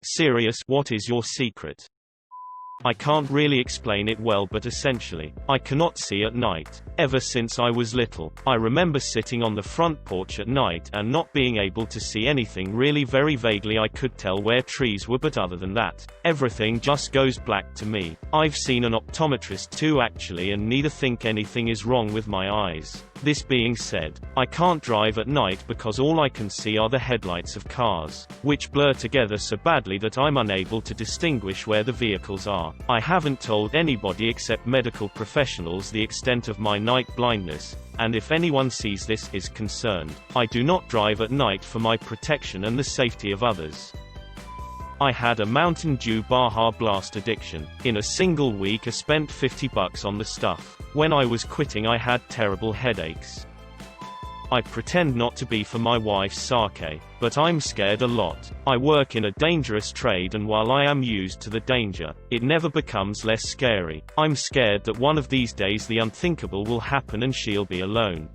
Serious, what is your secret? I can't really explain it well, but essentially, I cannot see at night. Ever since I was little, I remember sitting on the front porch at night and not being able to see anything really. Very vaguely I could tell where trees were, but other than that, everything just goes black to me. I've seen an optometrist too actually, and neither think anything is wrong with my eyes. This being said, I can't drive at night because all I can see are the headlights of cars, which blur together so badly that I'm unable to distinguish where the vehicles are. I haven't told anybody except medical professionals the extent of my night blindness, and if anyone sees this is concerned, I do not drive at night for my protection and the safety of others. I had a Mountain Dew Baja Blast addiction. In a single week I spent $50 on the stuff. When I was quitting I had terrible headaches. I pretend not to be for my wife's sake, but I'm scared a lot. I work in a dangerous trade, and while I am used to the danger, it never becomes less scary. I'm scared that one of these days the unthinkable will happen and she'll be alone.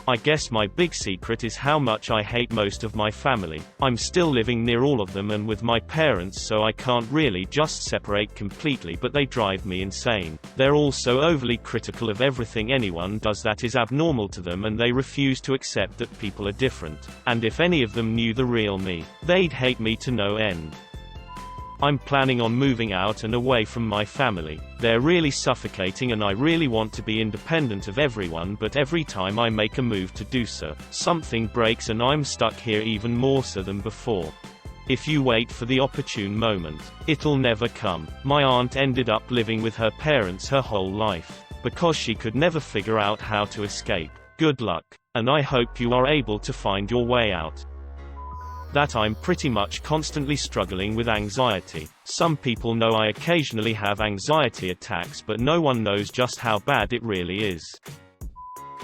I guess my big secret is how much I hate most of my family. I'm still living near all of them and with my parents, so I can't really just separate completely, but they drive me insane. They're all so overly critical of everything anyone does that is abnormal to them, and they refuse to accept that people are different. And if any of them knew the real me, they'd hate me to no end. I'm planning on moving out and away from my family. They're really suffocating and I really want to be independent of everyone, but every time I make a move to do so, something breaks and I'm stuck here even more so than before. If you wait for the opportune moment, it'll never come. My aunt ended up living with her parents her whole life, because she could never figure out how to escape. Good luck, and I hope you are able to find your way out. That I'm pretty much constantly struggling with anxiety. Some people know I occasionally have anxiety attacks, but no one knows just how bad it really is.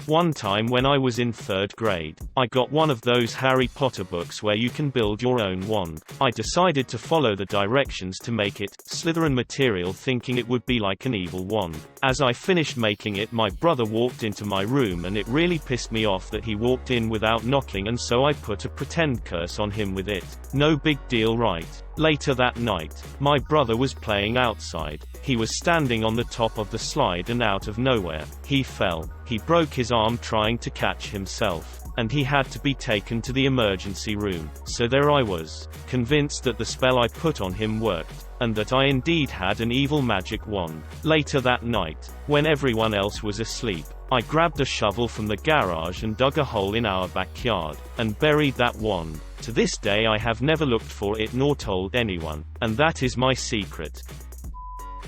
One time when I was in 3rd grade, I got one of those Harry Potter books where you can build your own wand. I decided to follow the directions to make it, Slytherin material, thinking it would be like an evil wand. As I finished making it, my brother walked into my room and it really pissed me off that he walked in without knocking, and so I put a pretend curse on him with it. No big deal, right? Later that night, my brother was playing outside. He was standing on the top of the slide and out of nowhere, he fell. He broke his arm trying to catch himself, and he had to be taken to the emergency room. So there I was, convinced that the spell I put on him worked, and that I indeed had an evil magic wand. Later that night, when everyone else was asleep, I grabbed a shovel from the garage and dug a hole in our backyard, and buried that wand. To this day I have never looked for it nor told anyone, and that is my secret.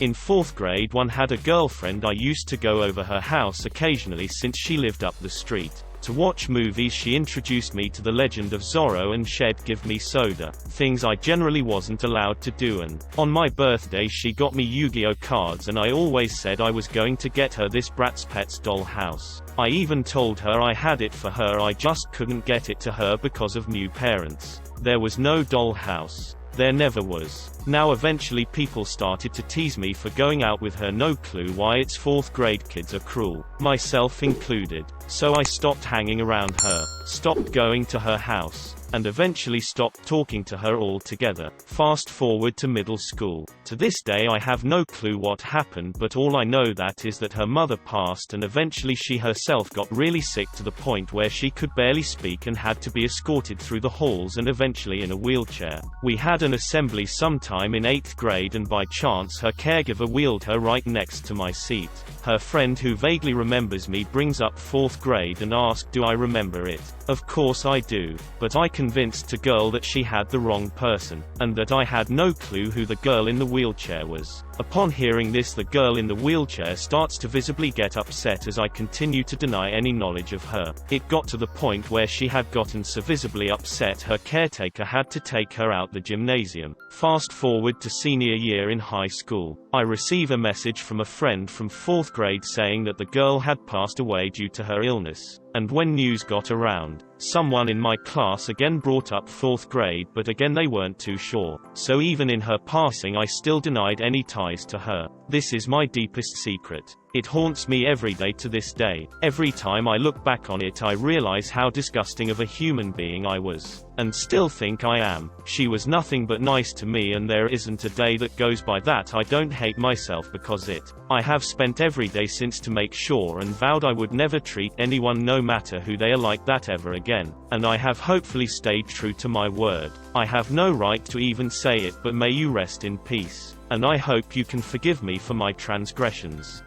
In 4th grade, one had a girlfriend. I used to go over her house occasionally since she lived up the street. To watch movies, she introduced me to The Legend of Zorro and she'd give me soda, things I generally wasn't allowed to do, and on my birthday she got me Yu-Gi-Oh cards, and I always said I was going to get her this Bratz Pets doll house. I even told her I had it for her, I just couldn't get it to her because of new parents. There was no doll house. There never was. Now eventually people started to tease me for going out with her. No clue why. It's 4th grade, kids are cruel, myself included. So I stopped hanging around her, stopped going to her house, and eventually stopped talking to her altogether. Fast forward to middle school. To this day I have no clue what happened, but all I know that is that her mother passed, and eventually she herself got really sick to the point where she could barely speak and had to be escorted through the halls and eventually in a wheelchair. We had an assembly sometime in 8th grade, and by chance her caregiver wheeled her right next to my seat. Her friend, who vaguely remembers me, brings up 4th grade and asked, do I remember it? Of course I do, but I convinced the girl that she had the wrong person, and that I had no clue who the girl in the wheelchair was. Upon hearing this, the girl in the wheelchair starts to visibly get upset as I continue to deny any knowledge of her. It got to the point where she had gotten so visibly upset her caretaker had to take her out the gymnasium. Fast forward to senior year in high school. I receive a message from a friend from 4th grade saying that the girl had passed away due to her illness. And when news got around, someone in my class again brought up 4th grade, but again they weren't too sure. So even in her passing I still denied any ties to her. This is my deepest secret. It haunts me every day to this day. Every time I look back on it I realize how disgusting of a human being I was. And still think I am. She was nothing but nice to me, and there isn't a day that goes by that I don't hate myself because it. I have spent every day since to make sure and vowed I would never treat anyone, no matter who they are, like that ever again. And I have hopefully stayed true to my word. I have no right to even say it, but may you rest in peace. And I hope you can forgive me for my transgressions.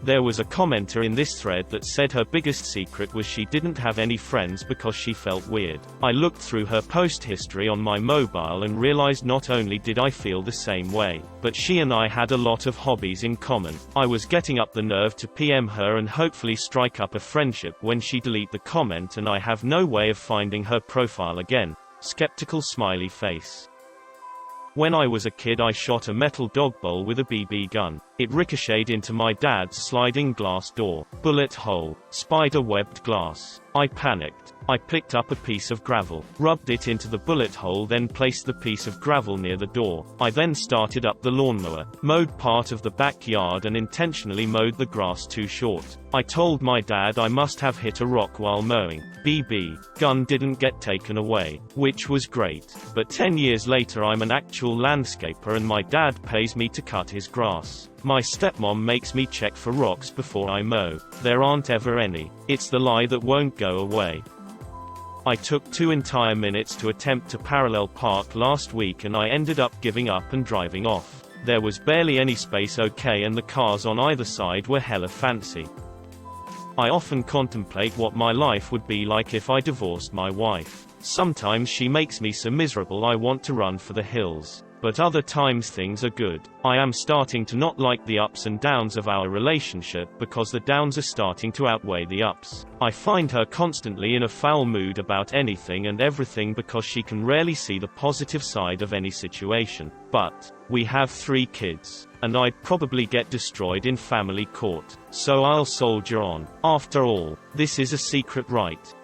There was a commenter in this thread that said her biggest secret was she didn't have any friends because she felt weird. I looked through her post history on my mobile and realized not only did I feel the same way, but she and I had a lot of hobbies in common. I was getting up the nerve to PM her and hopefully strike up a friendship when she deleted the comment, and I have no way of finding her profile again. Skeptical smiley face. When I was a kid I shot a metal dog bowl with a BB gun. It ricocheted into my dad's sliding glass door. Bullet hole. Spider-webbed glass. I panicked. I picked up a piece of gravel, rubbed it into the bullet hole, then placed the piece of gravel near the door. I then started up the lawnmower, mowed part of the backyard and intentionally mowed the grass too short. I told my dad I must have hit a rock while mowing. BB gun didn't get taken away, which was great. But 10 years later I'm an actual landscaper and my dad pays me to cut his grass. My stepmom makes me check for rocks before I mow. There aren't ever any. It's the lie that won't go away. I took 2 entire minutes to attempt to parallel park last week and I ended up giving up and driving off. There was barely any space, okay, and the cars on either side were hella fancy. I often contemplate what my life would be like if I divorced my wife. Sometimes she makes me so miserable I want to run for the hills. But other times things are good. I am starting to not like the ups and downs of our relationship because the downs are starting to outweigh the ups. I find her constantly in a foul mood about anything and everything because she can rarely see the positive side of any situation. But we have 3 kids, and I'd probably get destroyed in family court. So I'll soldier on. After all, this is a secret, right?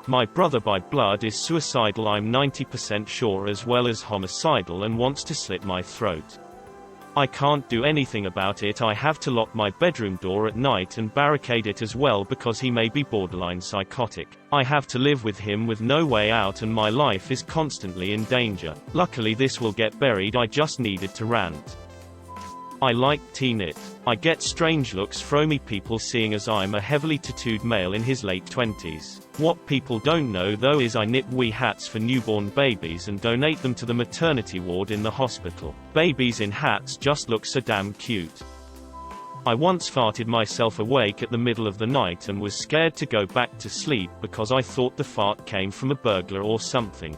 My brother by blood is suicidal, I'm 90% sure, as well as homicidal, and wants to slit my throat. I can't do anything about it. I have to lock my bedroom door at night and barricade it as well because he may be borderline psychotic. I have to live with him with no way out and my life is constantly in danger. Luckily this will get buried, I just needed to rant. I like T-Knit. I get strange looks from me people seeing as I'm a heavily tattooed male in his late 20s. What people don't know though is I knit wee hats for newborn babies and donate them to the maternity ward in the hospital. Babies in hats just look so damn cute. I once farted myself awake at the middle of the night and was scared to go back to sleep because I thought the fart came from a burglar or something.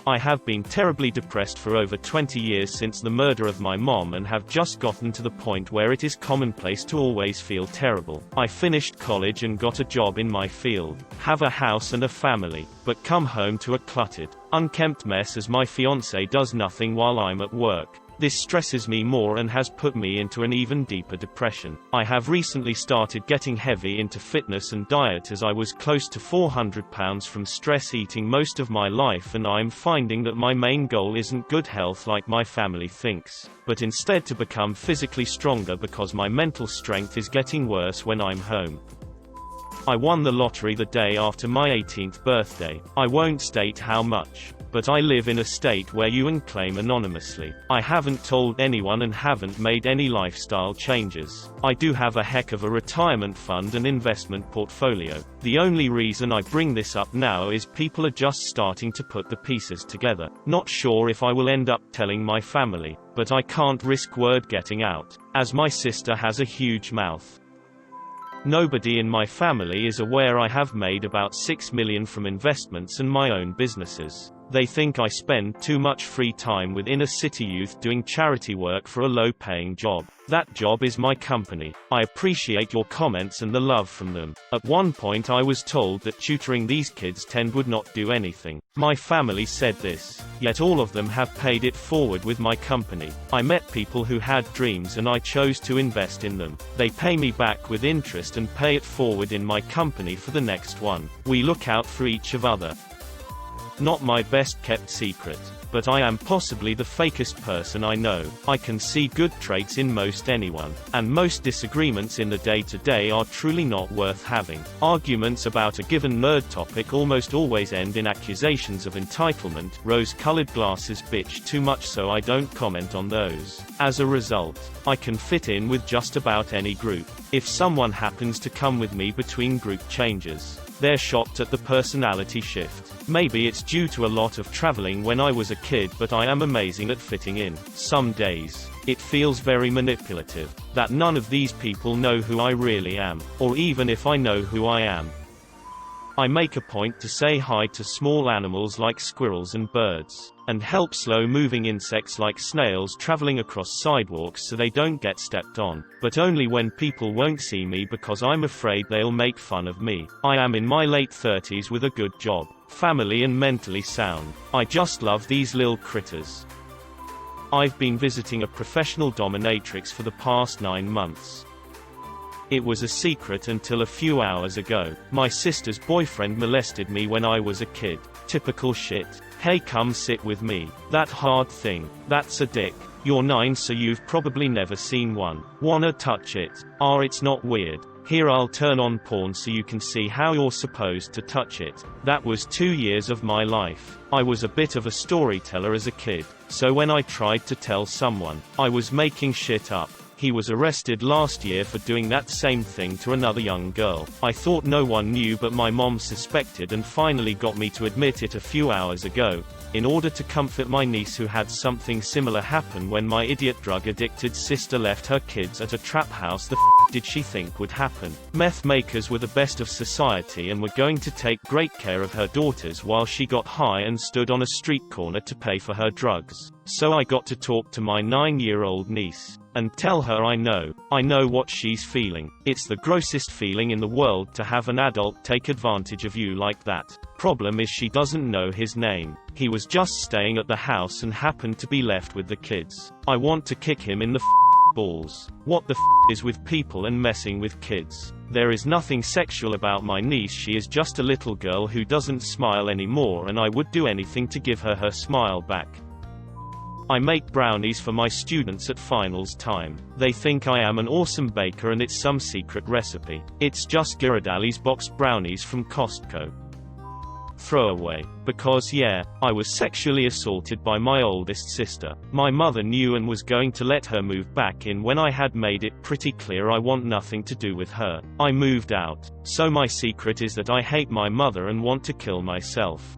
I have been terribly depressed for over 20 years since the murder of my mom and have just gotten to the point where it is commonplace to always feel terrible. I finished college and got a job in my field, have a house and a family, but come home to a cluttered, unkempt mess as my fiancé does nothing while I'm at work. This stresses me more and has put me into an even deeper depression. I have recently started getting heavy into fitness and diet as I was close to 400 pounds from stress eating most of my life, and I'm finding that my main goal isn't good health like my family thinks, but instead to become physically stronger because my mental strength is getting worse when I'm home. I won the lottery the day after my 18th birthday. I won't state how much. But I live in a state where you can claim anonymously. I haven't told anyone and haven't made any lifestyle changes. I do have a heck of a retirement fund and investment portfolio. The only reason I bring this up now is people are just starting to put the pieces together. Not sure if I will end up telling my family, but I can't risk word getting out, as my sister has a huge mouth. Nobody in my family is aware I have made about $6 million from investments and my own businesses. They think I spend too much free time with inner city youth doing charity work for a low-paying job. That job is my company. I appreciate your comments and the love from them. At one point I was told that tutoring these kids 10 would not do anything. My family said this, yet all of them have paid it forward with my company. I met people who had dreams and I chose to invest in them. They pay me back with interest and pay it forward in my company for the next one. We look out for each other. Not my best kept secret. but I am possibly the fakest person I know. I can see good traits in most anyone, and most disagreements in the day-to-day are truly not worth having. Arguments about a given nerd topic almost always end in accusations of entitlement. Rose-colored glasses bitch too much, so I don't comment on those. As a result, I can fit in with just about any group. If someone happens to come with me between group changes, they're shocked at the personality shift. Maybe it's due to a lot of traveling when I was a kid, but I am amazing at fitting in. Some days, it feels very manipulative, that none of these people know who I really am, or even if I know who I am. I make a point to say hi to small animals like squirrels and birds, and help slow-moving insects like snails traveling across sidewalks so they don't get stepped on, but only when people won't see me because I'm afraid they'll make fun of me. I am in my late 30s with a good job, family and mentally sound. I just love these little critters. I've been visiting a professional dominatrix for the past 9 months. It was a secret until a few hours ago. My sister's boyfriend molested me when I was a kid. Typical shit. Hey, come sit with me. That hard thing. That's a dick. You're 9, so you've probably never seen one. Wanna touch it? It's not weird. Here, I'll turn on porn so you can see how you're supposed to touch it. That was 2 years of my life. I was a bit of a storyteller as a kid, so when I tried to tell someone, I was making shit up. He was arrested last year for doing that same thing to another young girl. I thought no one knew, but my mom suspected and finally got me to admit it a few hours ago, in order to comfort my niece who had something similar happen when my idiot drug-addicted sister left her kids at a trap house. The did she think would happen? Meth makers were the best of society and were going to take great care of her daughters while she got high and stood on a street corner to pay for her drugs. So I got to talk to my 9-year-old niece and tell her I know what she's feeling. It's the grossest feeling in the world to have an adult take advantage of you like that. Problem is, she doesn't know his name. He was just staying at the house and happened to be left with the kids. I want to kick him in the balls. What the is with people and messing with kids? There is nothing sexual about my niece. She is just a little girl who doesn't smile anymore, and I would do anything to give her her smile back. I make brownies for my students at finals time. They think I am an awesome baker and it's some secret recipe. It's just Ghirardelli's boxed brownies from Costco. Throwaway. Because yeah, I was sexually assaulted by my oldest sister. My mother knew and was going to let her move back in when I had made it pretty clear I want nothing to do with her. I moved out. So my secret is that I hate my mother and want to kill myself.